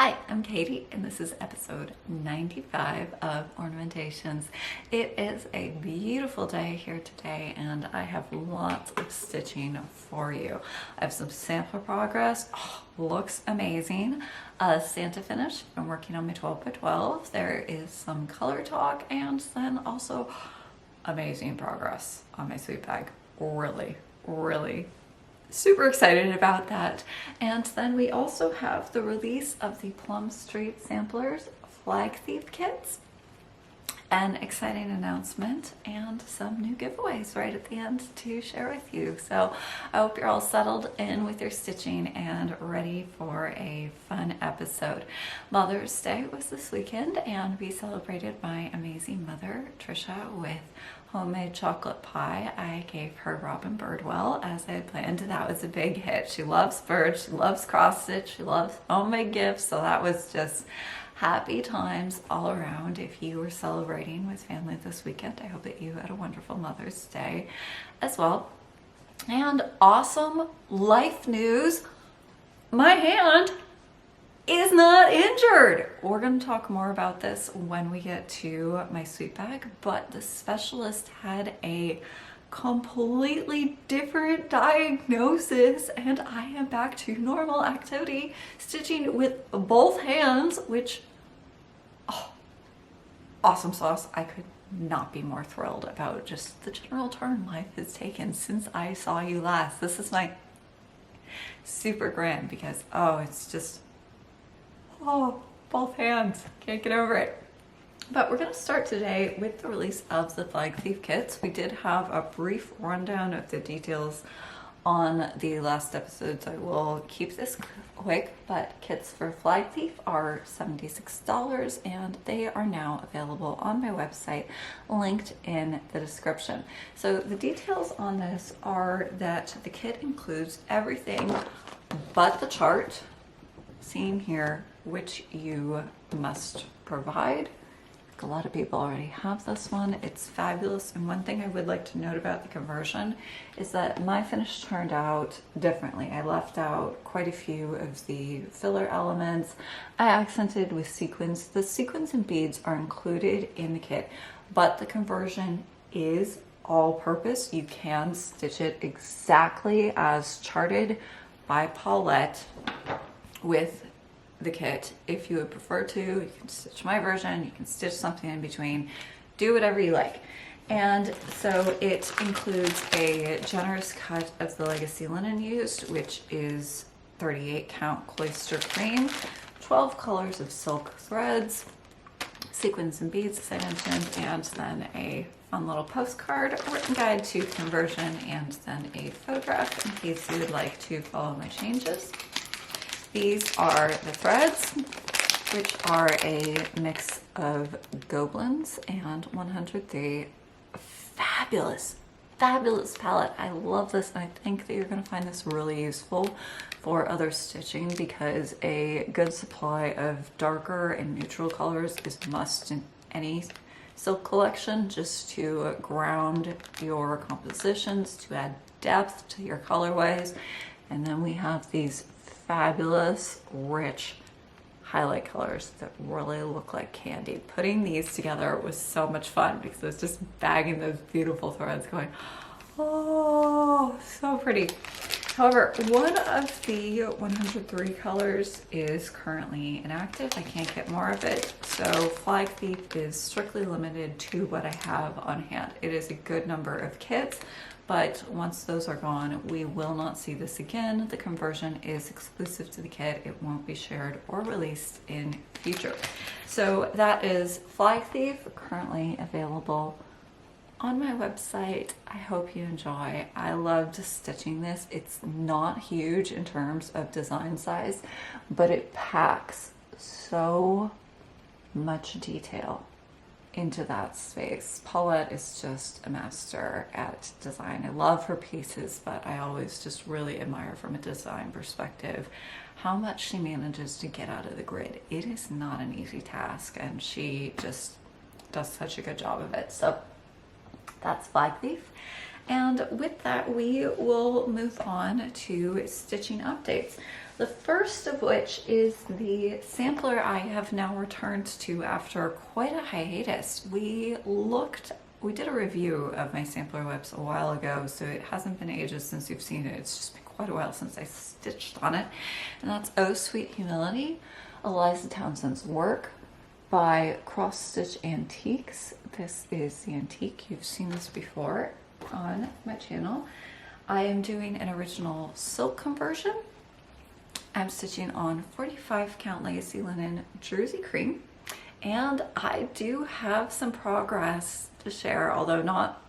Hi, I'm Katie, and this is episode 95 of Ornamentations. It is a beautiful day here today, and I have lots of stitching for you. I have some sample progress. Looks amazing. Santa finish. I'm working on my 12 by 12. There is some color talk, and then also amazing progress on my sweet bag. Really super excited about that. And then we also have the release of the Plum Street Samplers Flag Thief kits, an exciting announcement, and some new giveaways right at the end to share with you. So I hope you're all settled in with your stitching and ready for a fun episode. Mother's Day was this weekend, and we celebrated my amazing mother, Trisha, with homemade chocolate pie. I gave her Robin Birdwell as I had planned. That was a big hit. She loves birds, she loves cross stitch, she loves homemade gifts, so that was just happy times all around. If you were celebrating with family this weekend, I hope that you had a wonderful Mother's Day as well. And awesome life news, my hand is not injured. We're going to talk more about this when we get to my sweet bag, but the specialist had a completely different diagnosis, and I am back to normal activity, stitching with both hands, which, awesome sauce. I could not be more thrilled about just the general turn life has taken since I saw you last. This is my super grand because, it's just, both hands, can't get over it. But we're going to start today with the release of the Flag Thief kits. We did have a brief rundown of the details on the last episodes. I will keep this quick, but kits for Flag Thief are $76, and they are now available on my website, linked in the description. So the details on this are that the kit includes everything but the chart, seen here, which you must provide. A lot of people already have this one. It's fabulous. And one thing I would like to note about the conversion is that my finish turned out differently. I left out quite a few of the filler elements. I accented with sequins. The sequins and beads are included in the kit, but the conversion is all purpose. You can stitch it exactly as charted by Paulette with the kit. If you would prefer to, you can stitch my version, you can stitch something in between, do whatever you like. And so it includes a generous cut of the Legacy Linen used, which is 38 count Cloister Cream, 12 colors of silk threads, sequins and beads, as I mentioned, and then a fun little postcard, a written guide to conversion, and then a photograph in case you would like to follow my changes. These are the threads, which are a mix of Gobelins and 103. Fabulous palette. I love this, and I think that you're going to find this really useful for other stitching because a good supply of darker and neutral colors is a must in any silk collection, just to ground your compositions, to add depth to your colorways. And then we have these fabulous, rich highlight colors that really look like candy. Putting these together was so much fun because I was just bagging those beautiful threads going, so pretty. However, one of the 103 colors is currently inactive. I can't get more of it. So Flag Thief is strictly limited to what I have on hand. It is a good number of kits, but once those are gone, we will not see this again. The conversion is exclusive to the kit. It won't be shared or released in future. So that is Flag Thief, currently available on my website. I hope you enjoy. I loved stitching this. It's not huge in terms of design size, but it packs so much detail into that space. Paulette is just a master at design. I love her pieces, but I always just really admire from a design perspective how much she manages to get out of the grid. It is not an easy task, and she just does such a good job of it. So that's Flag Thief. And with that, we will move on to stitching updates. The first of which is the sampler I have now returned to after quite a hiatus. We did a review of my sampler whips a while ago, so it hasn't been ages since you've seen it. It's just been quite a while since I stitched on it. And that's Oh Sweet Humility, Eliza Townsend's work by Cross Stitch Antiques. This is the antique. You've seen this before on my channel. I am doing an original silk conversion. I'm stitching on 45 count Legacy Linen Jersey Cream, and I do have some progress to share, although not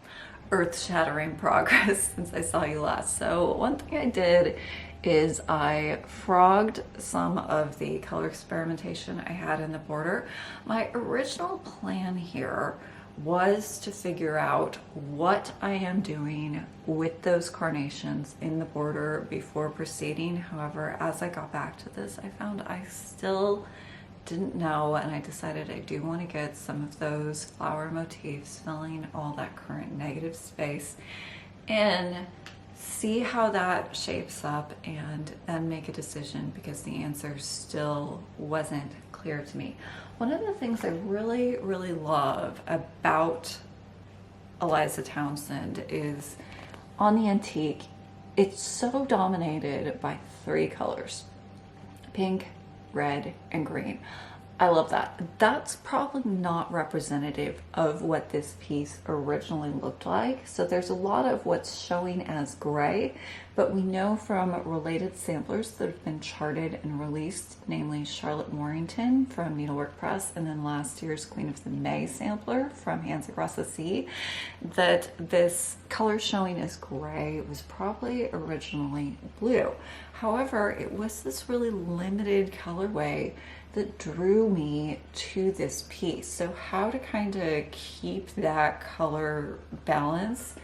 earth-shattering progress since I saw you last. So one thing I did is I frogged some of the color experimentation I had in the border. My original plan here was to figure out what I am doing with those carnations in the border before proceeding. However, as I got back to this, I found I still didn't know, and I decided I do want to get some of those flower motifs filling all that current negative space in, see how that shapes up, and then make a decision, because the answer still wasn't clear to me. One of the things I really, really love about Eliza Townsend is on the antique, it's so dominated by 3 colors: pink, red, and green. I love that. That's probably not representative of what this piece originally looked like. So there's a lot of what's showing as gray, but we know from related samplers that have been charted and released, namely Charlotte Warrington from Needlework Press, and then last year's Queen of the May sampler from Hands Across the Sea, that this color showing as gray was probably originally blue. However, it was this really limited colorway that drew me to this piece. So how to kind of keep that color balance,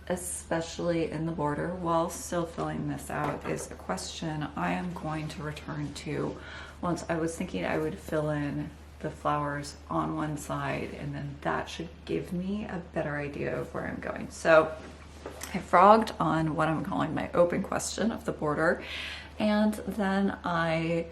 especially in the border, while still filling this out, is a question I am going to return to once. I was thinking I would fill in the flowers on one side, and then that should give me a better idea of where I'm going. So I frogged on what I'm calling my open question of the border, and then I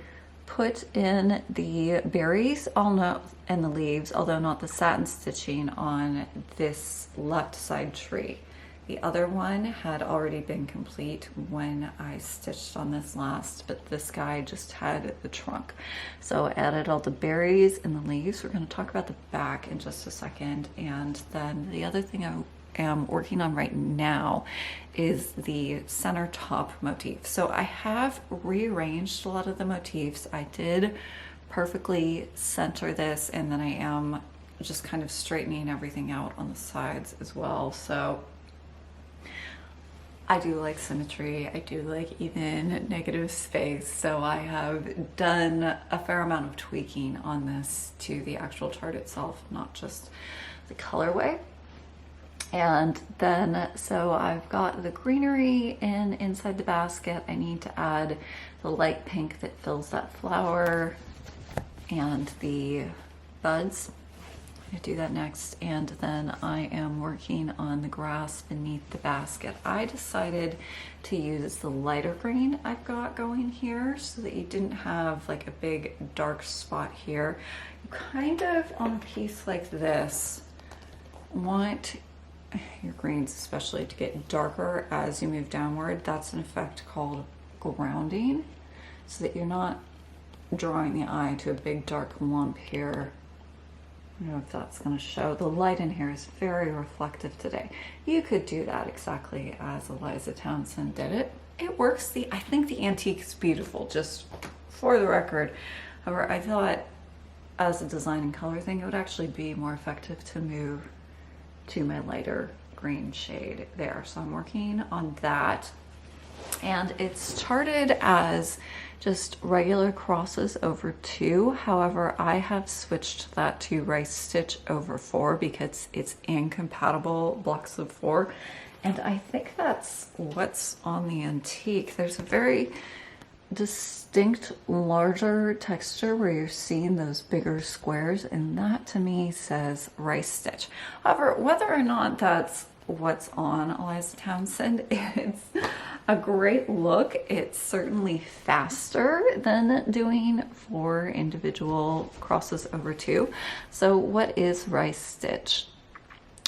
put in the berries and the leaves, although not the satin stitching, on this left side tree. The other one had already been complete when I stitched on this last, but this guy just had the trunk. So I added all the berries and the leaves. We're going to talk about the back in just a second. And then the other thing I am working on right now is the center top motif. So I have rearranged a lot of the motifs. I did perfectly center this, and then I am just kind of straightening everything out on the sides as well. So I do like symmetry. I do like even negative space. So I have done a fair amount of tweaking on this to the actual chart itself, not just the colorway. And then, so I've got the greenery inside the basket. I need to add the light pink that fills that flower and the buds. I do that next. And then I am working on the grass beneath the basket. I decided to use the lighter green I've got going here so that you didn't have like a big dark spot here. You kind of, on a piece like this, want your greens especially to get darker as you move downward. That's an effect called grounding, so that you're not drawing the eye to a big dark lump here. I don't know if that's going to show. The light in here is very reflective today. You could do that exactly as Eliza Townsend did it. It works. I think the antique is beautiful, just for the record. However, I thought as a design and color thing, it would actually be more effective to move to my lighter green shade there. So I'm working on that, and it's charted as just regular crosses over 2. However, I have switched that to rice stitch over 4 because it's incompatible blocks of 4, and I think that's what's on the antique. There's a very distinct larger texture where you're seeing those bigger squares, and that to me says rice stitch. However, whether or not that's what's on Eliza Townsend, a great look. It's certainly faster than doing 4 individual crosses over 2. So what is rice stitch?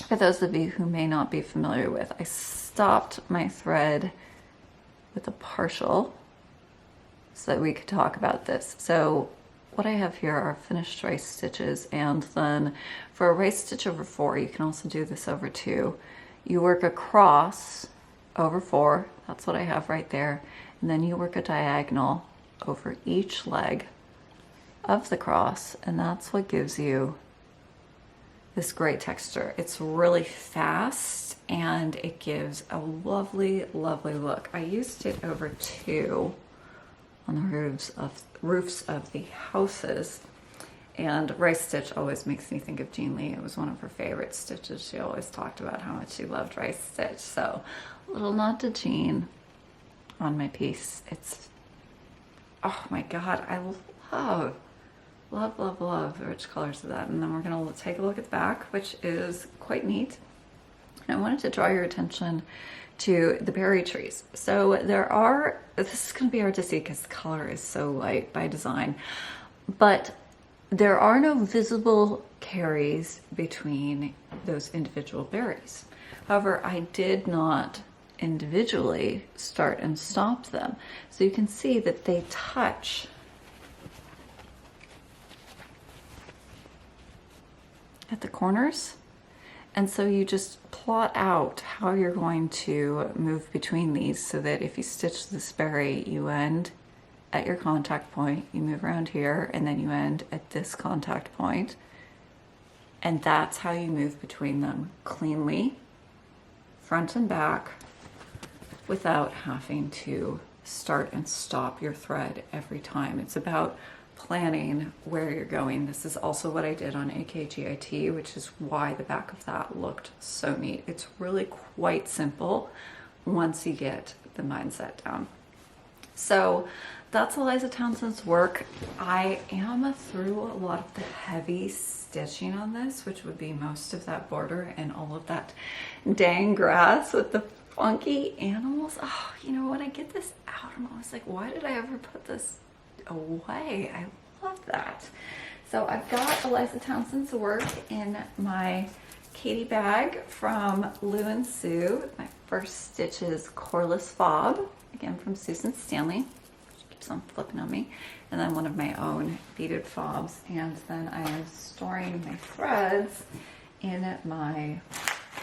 For those of you who may not be familiar with, I stopped my thread with a partial so that we could talk about this. So what I have here are finished rice stitches, and then for a rice stitch over 4, you can also do this over 2. You work across over 4, that's what I have right there, and then you work a diagonal over each leg of the cross, and that's what gives you this great texture. It's really fast and it gives a lovely, lovely look. I used it over 2 on the roofs of the houses, and rice stitch always makes me think of Jean Lee. It was one of her favorite stitches. She always talked about how much she loved rice stitch. So a little nod to Jean on my piece. It's, oh my God, I love the rich colors of that. And then we're gonna take a look at the back, which is quite neat. And I wanted to draw your attention to the berry trees. So this is gonna be hard to see because the color is so light by design, but there are no visible carries between those individual berries. However, I did not individually start and stop them. So you can see that they touch at the corners. And so you just plot out how you're going to move between these so that if you stitch this berry, you end at your contact point, you move around here, and then you end at this contact point. And that's how you move between them cleanly, front and back, without having to start and stop your thread every time. It's about planning where you're going. This is also what I did on AKGIT, which is why the back of that looked so neat. It's really quite simple once you get the mindset down. So that's Eliza Townsend's work. I am through a lot of the heavy stitching on this, which would be most of that border and all of that dang grass with the funky animals. Oh, you know, when I get this out, I'm always like, why did I ever put this away? I love that. So I've got Eliza Townsend's work in my Katie bag from Lou and Sue. My first stitches Coreless Fob, again from Susan Stanley. She keeps on flipping on me. And then one of my own beaded fobs. And then I am storing my threads in my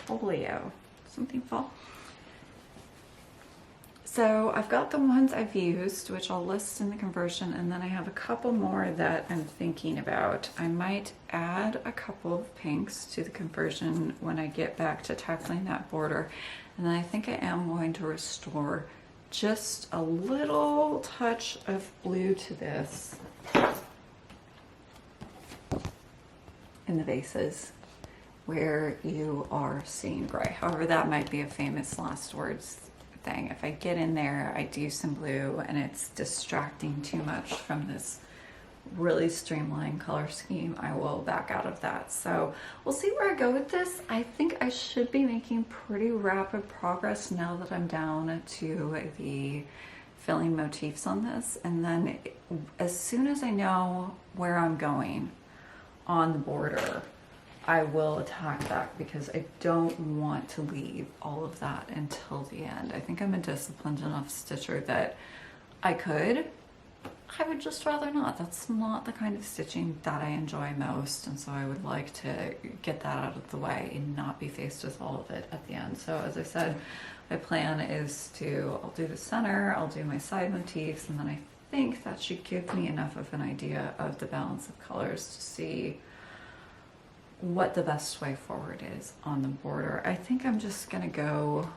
folio. Something fall. So I've got the ones I've used, which I'll list in the conversion, and then I have a couple more that I'm thinking about. I might add a couple of pinks to the conversion when I get back to tackling that border. And then I think I am going to restore just a little touch of blue to this in the vases where you are seeing gray. However, that might be a famous last words thing. If I get in there, I do some blue and it's distracting too much from this really streamlined color scheme, I will back out of that. So we'll see where I go with this. I think I should be making pretty rapid progress now that I'm down to the filling motifs on this. And then as soon as I know where I'm going on the border, I will attack that because I don't want to leave all of that until the end. I think I'm a disciplined enough stitcher that I would just rather not. That's not the kind of stitching that I enjoy most, and so I would like to get that out of the way and not be faced with all of it at the end. So as I said, my plan is I'll do the center, I'll do my side motifs, and then I think that should give me enough of an idea of the balance of colors to see what the best way forward is on the border. I think I'm just gonna go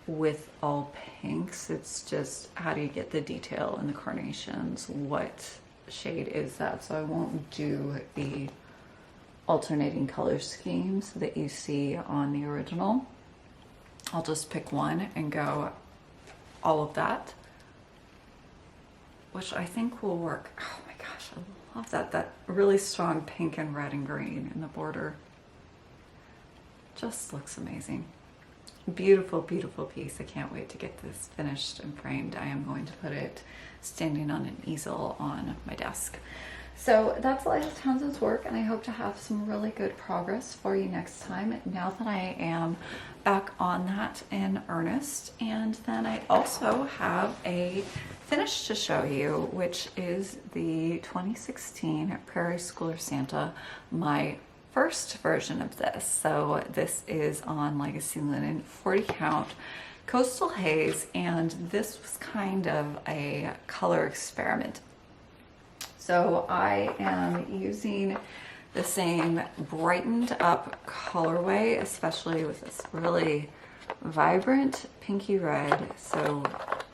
with all pinks. It's just how do you get the detail in the carnations? What shade is that? So I won't do the alternating color schemes that you see on the original. I'll just pick one and go all of that, which I think will work. Oh my gosh, I love that really strong pink and red and green in the border. Just looks amazing. beautiful, beautiful piece. I can't wait to get this finished and framed. I am going to put it standing on an easel on my desk. So that's Eliza Townsend's work, and I hope to have some really good progress for you next time now that I am back on that in earnest. And then I also have a finish to show you, which is the 2016 Prairie Schooler Santa, my first version of this. So this is on Legacy Linen 40 count Coastal Haze, and this was kind of a color experiment. So I am using the same brightened up colorway, especially with this really vibrant pinky red. So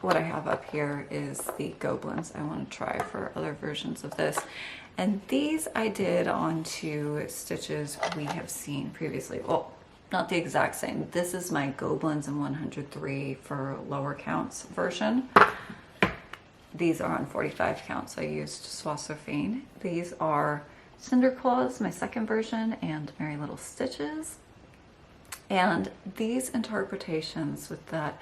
what I have up here is the Gobelins I want to try for other versions of this. And these I did onto stitches we have seen previously. Well, not the exact same. This is my Gobelins in 103 for lower counts version. These are on 45 counts. I used Soie Surfine. These are Cinder Claws, my second version, and Merry Little Stitches. And these interpretations with that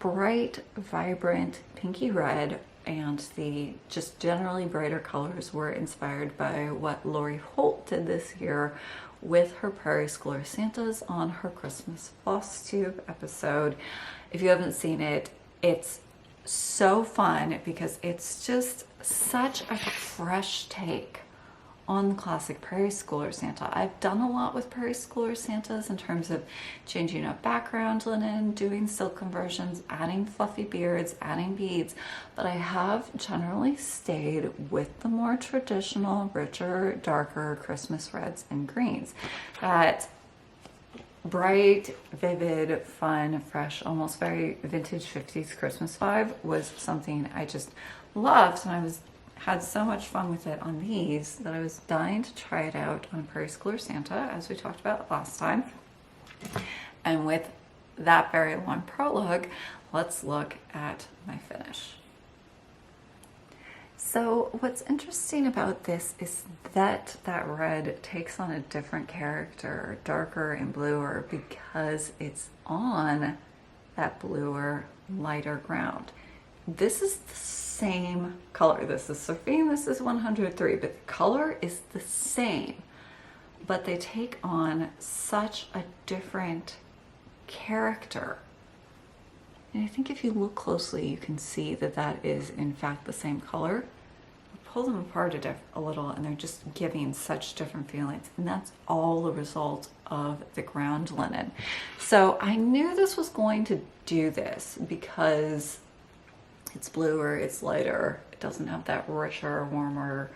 bright, vibrant pinky red and the just generally brighter colors were inspired by what Lori Holt did this year with her Prairie Schooler Santas on her Christmas Flosstube episode. If you haven't seen it, it's so fun because it's just such a fresh take on the classic Prairie Schooler Santa. I've done a lot with Prairie Schooler Santas in terms of changing up background linen, doing silk conversions, adding fluffy beards, adding beads, but I have generally stayed with the more traditional, richer, darker Christmas reds and greens. That bright, vivid, fun, fresh, almost very vintage 50s Christmas vibe was something I just loved, and had so much fun with it on these that I was dying to try it out on a Prairie Schooler Santa, as we talked about last time. And with that very long prologue, let's look at my finish. So what's interesting about this is that that red takes on a different character, darker and bluer, because it's on that bluer, lighter ground. This is the same color. This is Surfine, this is 103, but the color is the same, but they take on such a different character. And I think if you look closely, you can see that that is in fact the same color. Pull them apart a little, and they're just giving such different feelings, and that's all the result of the ground linen. So I knew this was going to do this because it's bluer, it's lighter, it doesn't have that richer, warmer,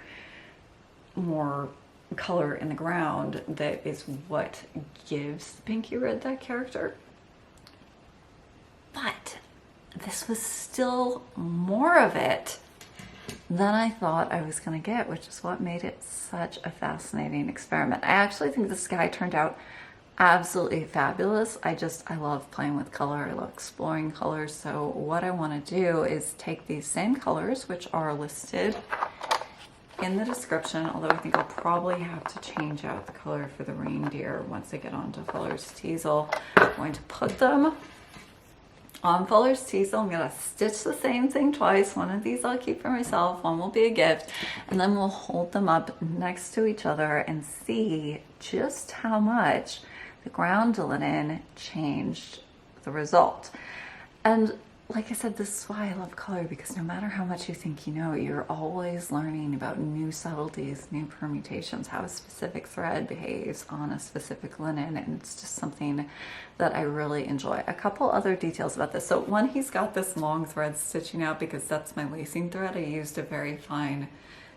more color in the ground that is what gives the pinky red that character. But this was still more of it than I thought I was going to get, which is what made it such a fascinating experiment. I actually think the sky turned out absolutely fabulous. I love playing with color. I love exploring colors. So what I want to do is take these same colors, which are listed in the description, although I think I'll probably have to change out the color for the reindeer once I get onto Fuller's Teasel. I'm going to put them on Fuller's Teasel. I'm going to stitch the same thing twice. One of these I'll keep for myself, one will be a gift, and then we'll hold them up next to each other and see just how much the ground linen changed the result. And like I said, this is why I love color, because no matter how much you think you know, you're always learning about new subtleties, new permutations, how a specific thread behaves on a specific linen, and it's just something that I really enjoy. A couple other details about this. So one, he's got this long thread stitching out because that's my lacing thread. I used a very fine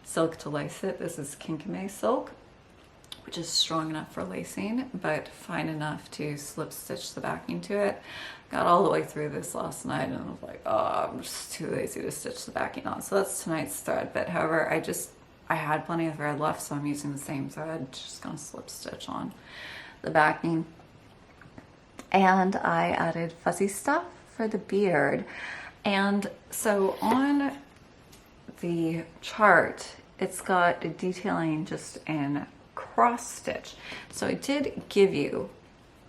silk to lace it. This is Kinkame silk, which is strong enough for lacing, but fine enough to slip stitch the backing to it. Got all the way through this last night and I was like, oh, I'm just too lazy to stitch the backing on. So that's tonight's thread. But however, I had plenty of thread left, so I'm using the same thread, just gonna slip stitch on the backing. And I added fuzzy stuff for the beard. And so on the chart, it's got a detailing just in cross stitch. So I did give you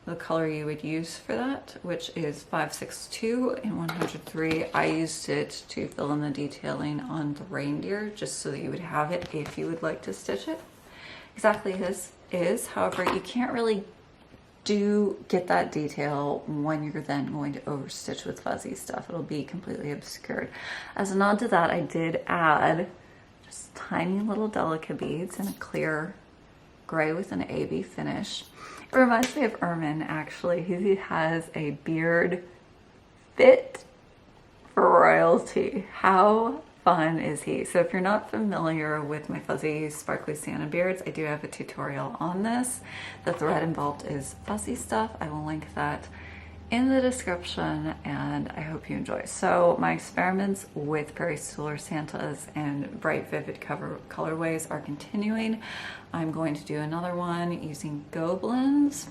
the color you would use for that, which is 562 in 103. I used it to fill in the detailing on the reindeer, just so that you would have it if you would like to stitch it exactly as is. However, you can't really get that detail when you're then going to overstitch with fuzzy stuff. It'll be completely obscured. As a nod to that, I did add just tiny little delicate beads in a clear gray with an AB finish. It reminds me of Ermin, actually. He has a beard fit for royalty. How fun is he? So if you're not familiar with my fuzzy sparkly Santa beards, I do have a tutorial on this. The thread involved is fuzzy stuff. I will link that in the description, and I hope you enjoy. So my experiments with Prairie Schooler Santas and bright vivid colorways are continuing. I'm going to do another one using Gobelins,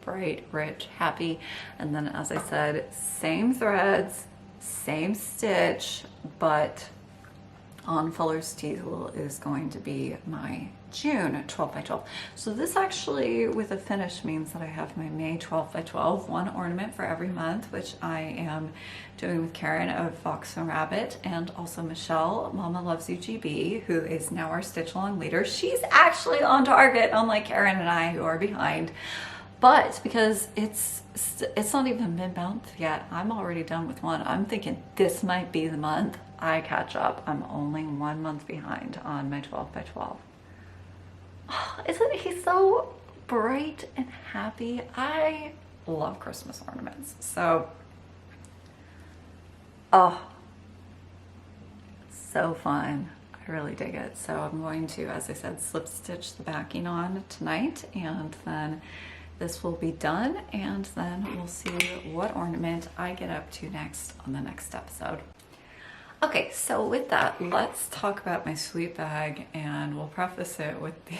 bright, rich, happy, and then, as I said, same threads, same stitch, but on Fuller's Teal is going to be my June 12 by 12. So this actually, with a finish, means that I have my May 12 by 12, one ornament for every month, which I am doing with Karen of Fox and Rabbit, and also Michelle, Mama Loves You GB, who is now our stitch along leader. She's actually on target, unlike Karen and I, who are behind. But because it's not even mid-month yet, I'm already done with one. I'm thinking this might be the month I catch up. I'm only 1 month behind on my 12 by 12. Oh, isn't he so bright and happy? I love Christmas ornaments. So, oh, so fun. I really dig it. So I'm going to, as I said, slip stitch the backing on tonight, and then this will be done, and then we'll see what ornament I get up to next on the next episode. Okay, so with that, let's talk about my sweet bag, and we'll preface it with the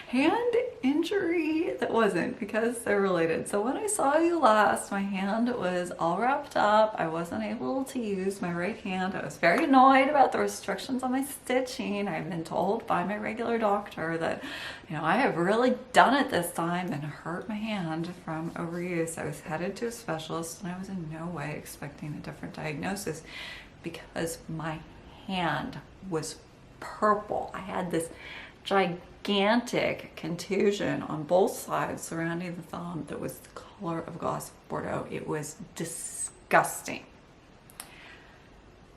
hand injury that wasn't, because they're related. So when I saw you last, my hand was all wrapped up. I wasn't able to use my right hand. I was very annoyed about the restrictions on my stitching. I've been told by my regular doctor that, you know, I have really done it this time and hurt my hand from overuse. I was headed to a specialist, and I was in no way expecting a different diagnosis, because my hand was purple. I had this gigantic contusion on both sides surrounding the thumb that was the color of gloss Bordeaux. It was disgusting.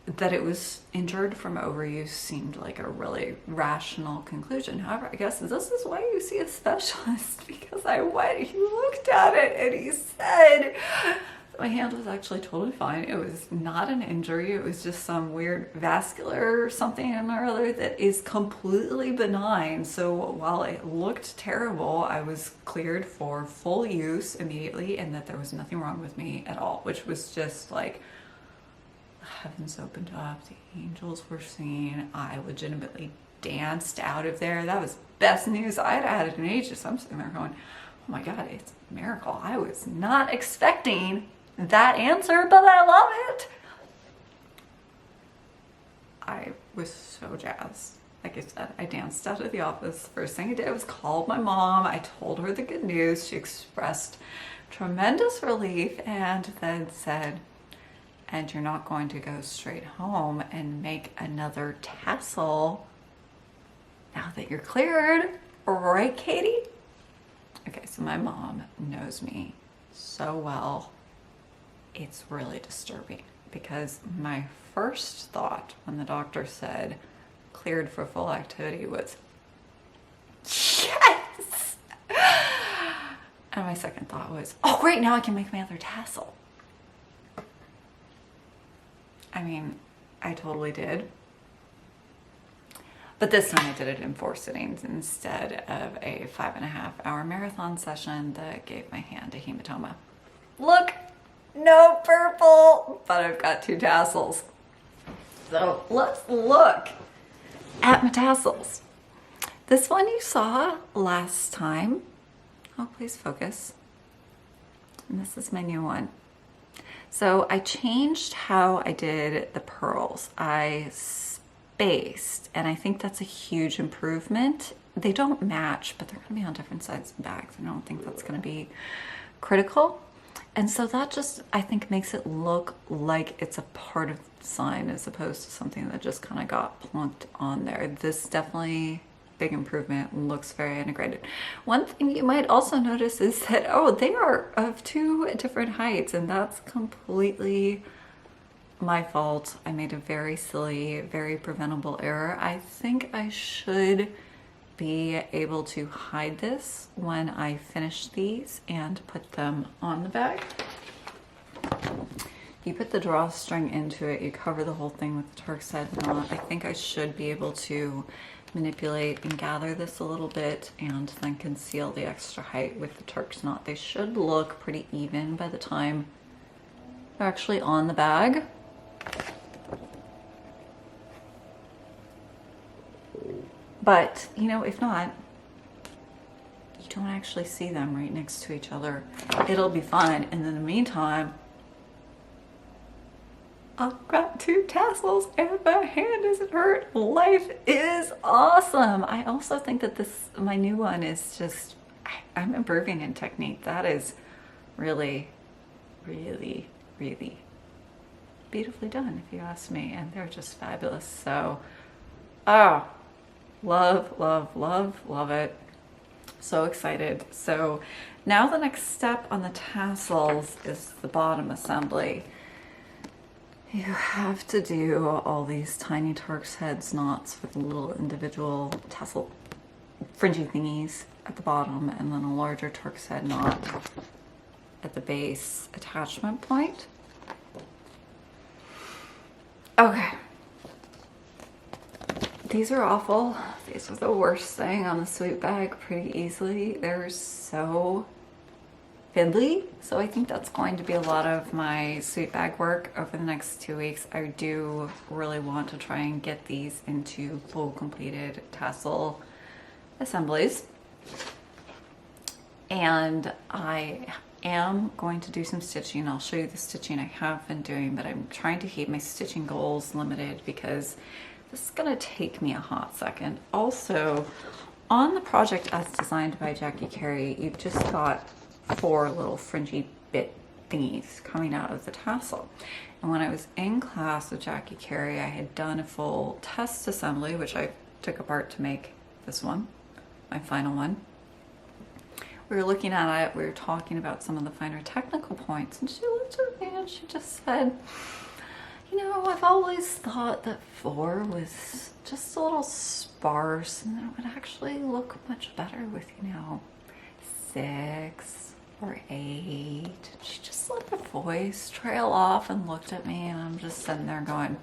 That it was injured from overuse seemed like a really rational conclusion. However, I guess this is why you see a specialist, because he looked at it and he said my hand was actually totally fine. It was not an injury. It was just some weird vascular something or other that is completely benign. So while it looked terrible, I was cleared for full use immediately, and that there was nothing wrong with me at all, which was just like, heavens opened up, the angels were seen. I legitimately danced out of there. That was best news I'd had in ages. I'm sitting there going, oh my God, it's a miracle. I was not expecting that answer, but I love it. I was so jazzed. Like I said, I danced out of the office. First thing I did was called my mom. I told her the good news. She expressed tremendous relief, and then said, and you're not going to go straight home and make another tassel now that you're cleared, right, Katie? Okay, so my mom knows me so well. It's really disturbing, because my first thought when the doctor said cleared for full activity was, yes! And my second thought was, oh great, now I can make my other tassel. I mean, I totally did. But this time I did it in 4 sittings instead of a 5.5-hour marathon session that gave my hand a hematoma. Look, no purple, but I've got 2 tassels. So let's look at my tassels. This one you saw last time. Oh, please focus. And this is my new one. So I changed how I did the pearls. I spaced, and I think that's a huge improvement they don't match, but they're going to be on different sides of bags. I don't think that's going to be critical. And so that just, I think, makes it look like it's a part of the design as opposed to something that just kind of got plunked on there. This definitely big improvement, looks very integrated. One thing you might also notice is that, oh, they are of two different heights, and that's completely my fault. I made a very silly, very preventable error. I think I should be able to hide this when I finish these and put them on the bag. You put the drawstring into it, you cover the whole thing with the Turk's head knot. I think I should be able to manipulate and gather this a little bit and then conceal the extra height with the Turk's knot. They should look pretty even by the time they're actually on the bag. But, you know, if not, you don't actually see them right next to each other. It'll be fine. And in the meantime, I've got two tassels and my hand isn't hurt. Life is awesome. I also think that this, my new one is just, I'm improving in technique. That is really, really, really beautifully done, if you ask me. And they're just fabulous. So, oh, love, love, love, love it. So excited. So now the next step on the tassels is the bottom assembly. You have to do all these tiny Turk's heads knots with little individual tassel fringy thingies at the bottom, and then a larger Turk's head knot at the base attachment point. Okay. These are awful. These are the worst thing on the sweet bag pretty easily. They're so fiddly. So I think that's going to be a lot of my sweet bag work over the next 2 weeks. I do really want to try and get these into full completed tassel assemblies. And I am going to do some stitching. I'll show you the stitching I have been doing, but I'm trying to keep my stitching goals limited because this is gonna take me a hot second. Also, on the project as designed by Jackie Carey, you've just got 4 little fringy bit thingies coming out of the tassel. And when I was in class with Jackie Carey, I had done a full test assembly, which I took apart to make this one, my final one. We were looking at it, we were talking about some of the finer technical points, and she looked at me and she just said, you know, I've always thought that 4 was just a little sparse and that it would actually look much better with, you know, 6 or 8. She just let her voice trail off and looked at me, and I'm just sitting there going,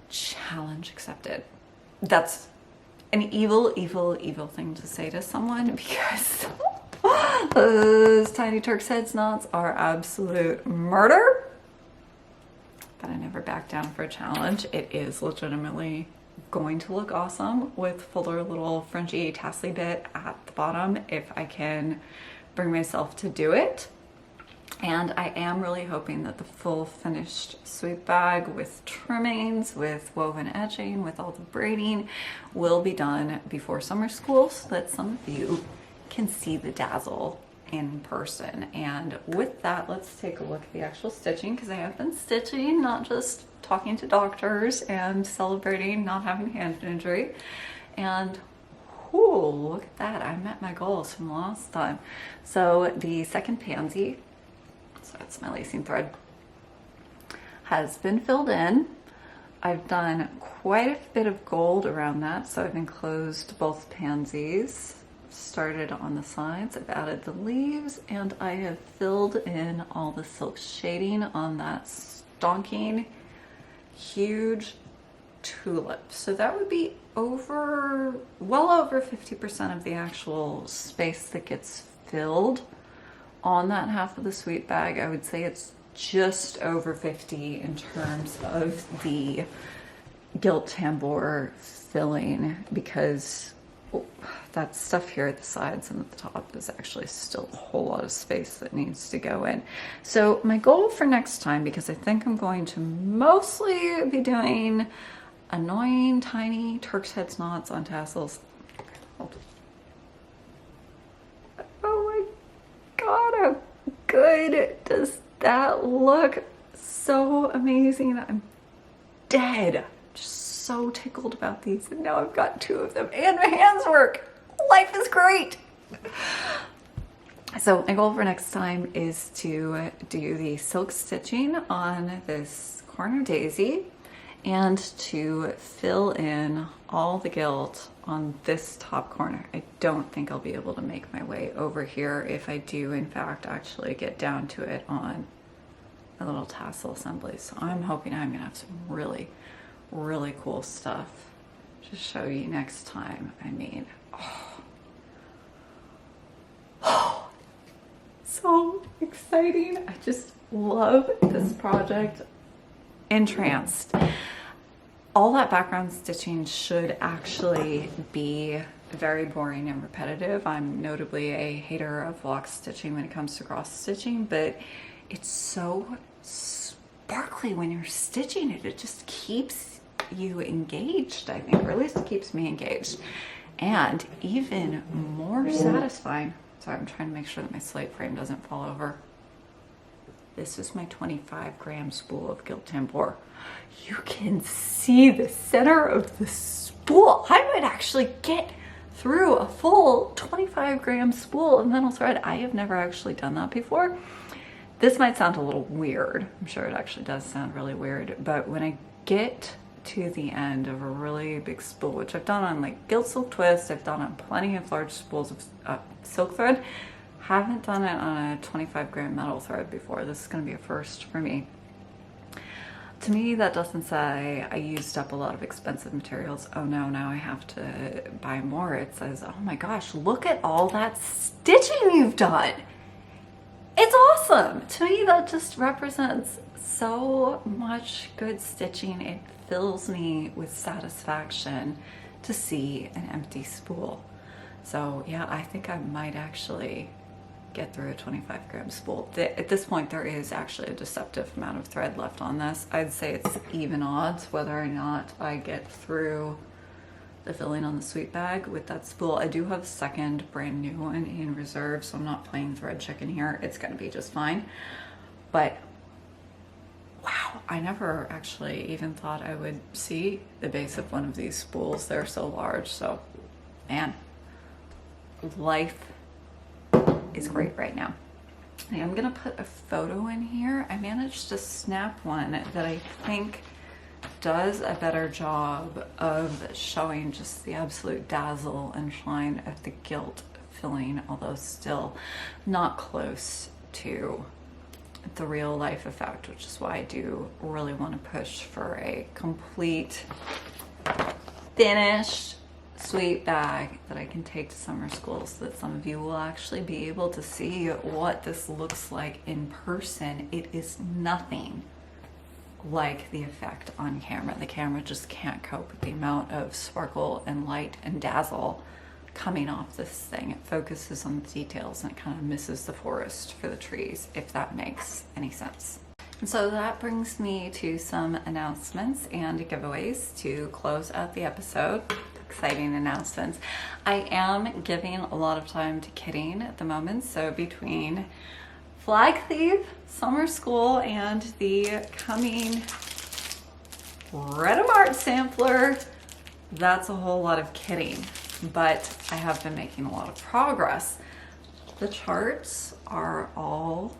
challenge accepted. That's an evil, evil, evil thing to say to someone, because those tiny Turk's heads knots are absolute murder. But I never back down for a challenge. It is legitimately going to look awesome with fuller little fringy tassely bit at the bottom if I can bring myself to do it. And I am really hoping that the full finished sweep bag with trimmings, with woven edging, with all the braiding will be done before summer school so that some of you can see the dazzle in person. And with that, let's take a look at the actual stitching, because I have been stitching, not just talking to doctors and celebrating not having a hand injury. And whoo, look at that, I met my goals from last time. So the second pansy, so it's my lacing thread, has been filled in. I've done quite a bit of gold around that, so I've enclosed both pansies. Started on the sides, I've added the leaves, and I have filled in all the silk shading on that stonking huge tulip. So that would be over, well over 50% of the actual space that gets filled on that half of the sweet bag. I would say it's just over 50 in terms of the gilt tambour filling, because that stuff here at the sides and at the top is actually still a whole lot of space that needs to go in. So my goal for next time, because I think I'm going to mostly be doing annoying tiny Turk's head knots on tassels. Hold. Oh my God, how good does that look? So amazing. I'm dead. Just so tickled about these. And now I've got 2 of them and my hands work. Life is great. So my goal for next time is to do the silk stitching on this corner daisy and to fill in all the gilt on this top corner. I don't think I'll be able to make my way over here if I do in fact actually get down to it on a little tassel assembly. So I'm hoping I'm gonna have some really, really cool stuff to show you next time. I mean, so exciting. I just love this project. Entranced. All that background stitching should actually be very boring and repetitive. I'm notably a hater of block stitching when it comes to cross stitching, but it's so sparkly when you're stitching it. It just keeps you engaged, I think, or at least it keeps me engaged. And even more satisfying. Sorry, I'm trying to make sure that my slate frame doesn't fall over. This is my 25-gram spool of gilt tambour. You can see the center of the spool. I might actually get through a full 25-gram spool and then I'll thread. I have never actually done that before. This might sound a little weird. I'm sure it actually does sound really weird, but when I get to the end of a really big spool, which I've done on like gilt silk twist, I've done on plenty of large spools of silk thread, haven't done it on a 25-gram metal thread before. This is going to be a first for me. To me, that doesn't say I used up a lot of expensive materials. Oh no, now I have to buy more. It says, oh my gosh, look at all that stitching you've done. It's awesome. To me, that just represents so much good stitching. It fills me with satisfaction to see an empty spool. So yeah, I think I might actually get through a 25-gram spool. At this point, there is actually a deceptive amount of thread left on this. I'd say it's even odds whether or not I get through the filling on the sweet bag with that spool. I do have a second brand new one in reserve, so I'm not playing thread chicken here. It's gonna be just fine. But wow, I never actually even thought I would see the base of one of these spools. They're so large, so man, life is great right now. I'm gonna put a photo in here. I managed to snap one that I think does a better job of showing just the absolute dazzle and shine of the gilt filling, although still not close to the real life effect, which is why I do really want to push for a complete finished sweet bag that I can take to summer school so that some of you will actually be able to see what this looks like in person. It is nothing like the effect on camera. The camera just can't cope with the amount of sparkle and light and dazzle coming off this thing. It focuses on the details and it kind of misses the forest for the trees, if that makes any sense. And so that brings me to some announcements and giveaways to close out the episode. Exciting announcements. I am giving a lot of time to kitting at the moment, so between Flag Thief, summer school, and the coming Rhythm Art sampler, that's a whole lot of kitting, but I have been making a lot of progress. The charts are all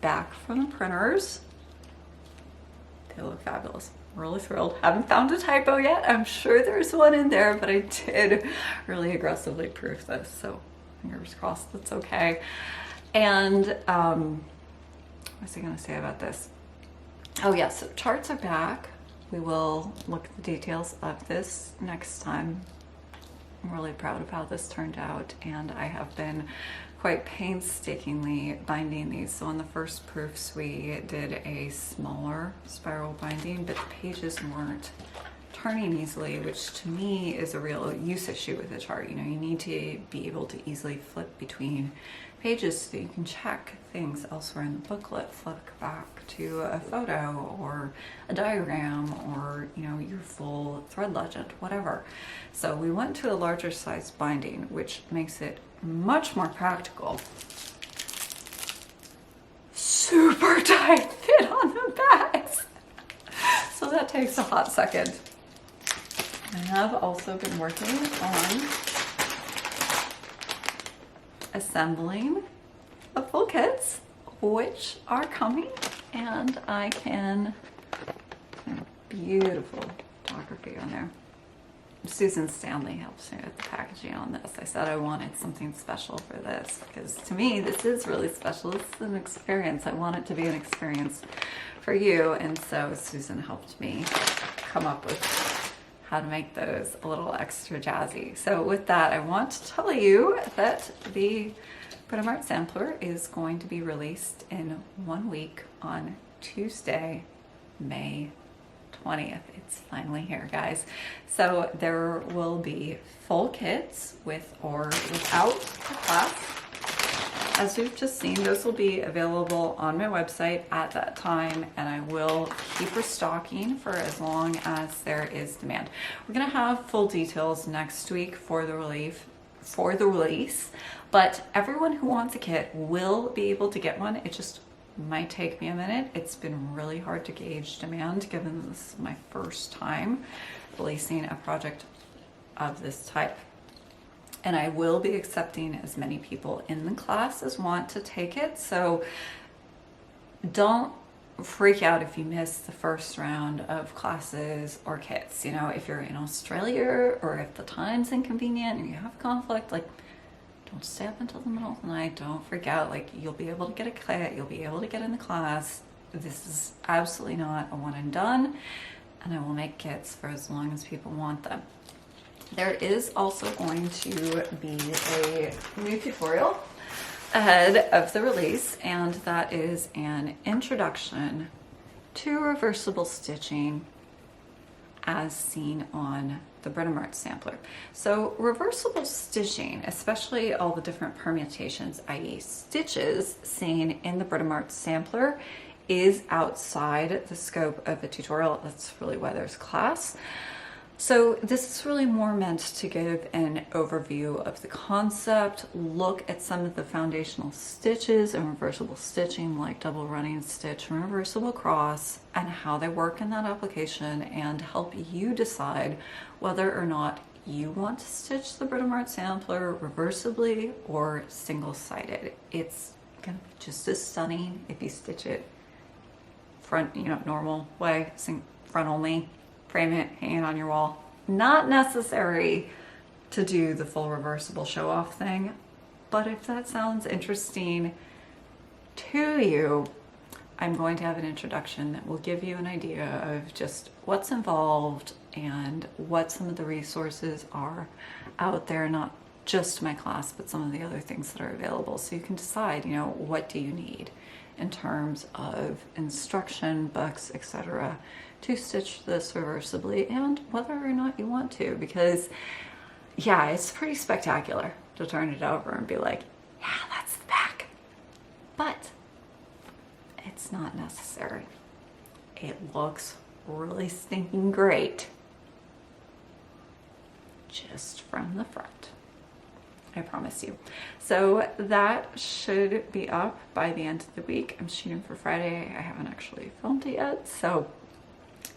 back from the printers. They look fabulous. I'm really thrilled. Haven't found a typo yet. I'm sure there's one in there, but I did really aggressively proof this, so fingers crossed that's okay. And what was I going to say about this? Oh yeah, so charts are back. We will look at the details of this next time. I'm really proud of how this turned out, and I have been quite painstakingly binding these. So on the first proofs we did a smaller spiral binding, but the pages weren't turning easily, which to me is a real use issue with the chart. You know, you need to be able to easily flip between pages so you can check things elsewhere in the booklet, flick back to a photo or a diagram or, you know, your full thread legend, whatever. So we went to a larger size binding, which makes it much more practical. Super tight fit on the bags. So that takes a hot second. I have also been working on assembling the full kits, which are coming, and I can, beautiful photography on there. Susan Stanley helps me with the packaging on this. I said I wanted something special for this because to me this is really special. This is an experience. I want it to be an experience for you, and so Susan helped me come up with how to make those a little extra jazzy. So with that, I want to tell you that the Print Art Sampler is going to be released in 1 week on Tuesday, May 20th. It's finally here, guys. So there will be full kits with or without the class. As we've just seen, those will be available on my website at that time, and I will keep restocking for as long as there is demand. We're gonna have full details next week for the release, but everyone who wants a kit will be able to get one. It just might take me a minute. It's been really hard to gauge demand given this is my first time releasing a project of this type. And I will be accepting as many people in the class as want to take it. So don't freak out if you miss the first round of classes or kits. You know, if you're in Australia or if the time's inconvenient or you have conflict, like, don't stay up until the middle of the night. Don't freak out. Like, you'll be able to get a kit. You'll be able to get in the class. This is absolutely not a one and done. And I will make kits for as long as people want them. There is also going to be a new tutorial ahead of the release, and that is an introduction to reversible stitching as seen on the Print Art Sampler. So reversible stitching, especially all the different permutations, i.e. stitches seen in the Print Art Sampler, is outside the scope of a tutorial. That's really why there's class. So this is really more meant to give an overview of the concept, look at some of the foundational stitches and reversible stitching like double running stitch and reversible cross and how they work in that application, and help you decide whether or not you want to stitch the Print Art Sampler reversibly or single-sided. It's gonna be just as stunning if you stitch it front, you know, normal way, front only. Frame it, hang it on your wall. Not necessary to do the full reversible show off thing, but if that sounds interesting to you, I'm going to have an introduction that will give you an idea of just what's involved and what some of the resources are out there, not just my class, but some of the other things that are available. So you can decide, you know, what do you need in terms of instruction, books, etc., to stitch this reversibly, and whether or not you want to, because yeah, it's pretty spectacular to turn it over and be like, yeah, that's the back, but it's not necessary. It looks really stinking great just from the front, I promise you. So that should be up by the end of the week. I'm shooting for Friday. I haven't actually filmed it yet, so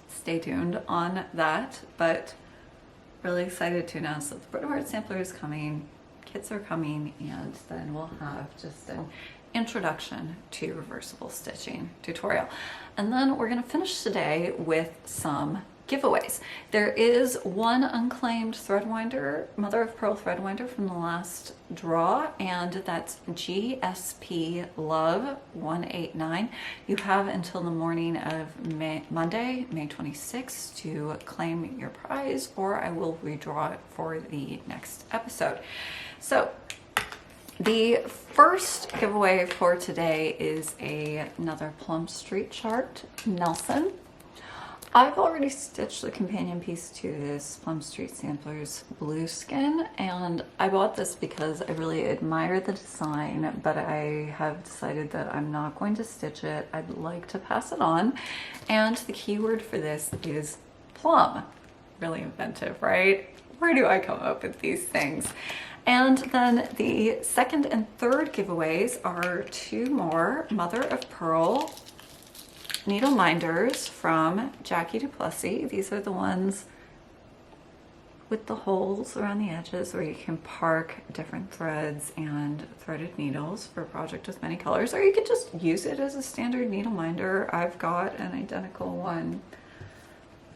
stay tuned on that, but really excited to announce that the Print Art Sampler is coming, kits are coming, and then we'll have just an introduction to reversible stitching tutorial. And then we're gonna finish today with some giveaways. There is one unclaimed thread winder, mother of pearl thread winder from the last draw, and that's GSP Love 189. You have until the morning of Monday, May 26th to claim your prize, or I will redraw it for the next episode. So the first giveaway for today is another Plum Street chart, Nelson. I've already stitched the companion piece to this Plum Street Samplers Blue Skin, and I bought this because I really admire the design, but I have decided that I'm not going to stitch it. I'd like to pass it on, and the keyword for this is plum. Really inventive, right? Where do I come up with these things? And then the second and third giveaways are 2 more Mother of Pearl needle minders from Jackie Duplessis. These are the ones with the holes around the edges where you can park different threads and threaded needles for a project with many colors, or you could just use it as a standard needle minder. I've got an identical one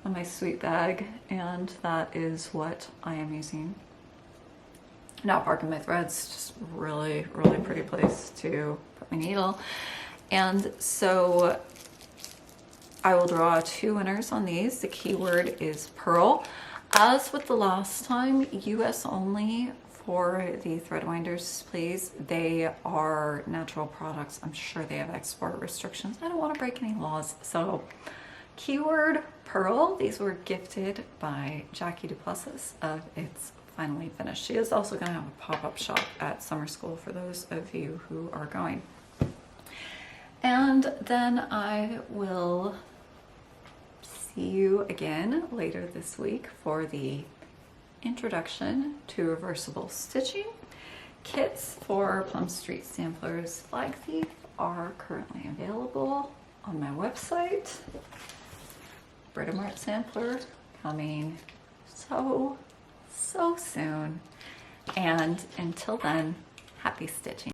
on my sweet bag, and that is what I am using. Now parking my threads, just really, really pretty place to put my needle. And so I will draw 2 winners on these. The keyword is pearl. As with the last time, US only for the thread winders, please. They are natural products. I'm sure they have export restrictions. I don't want to break any laws. So keyword pearl. These were gifted by Jackie Duplessis of It's Finally Finished. She is also going to have a pop-up shop at summer school for those of you who are going. And then I will see you again later this week for the introduction to reversible stitching. Kits for Plum Street Samplers Flag Thief are currently available on my website. Britomart sampler coming so soon. And until then, happy stitching.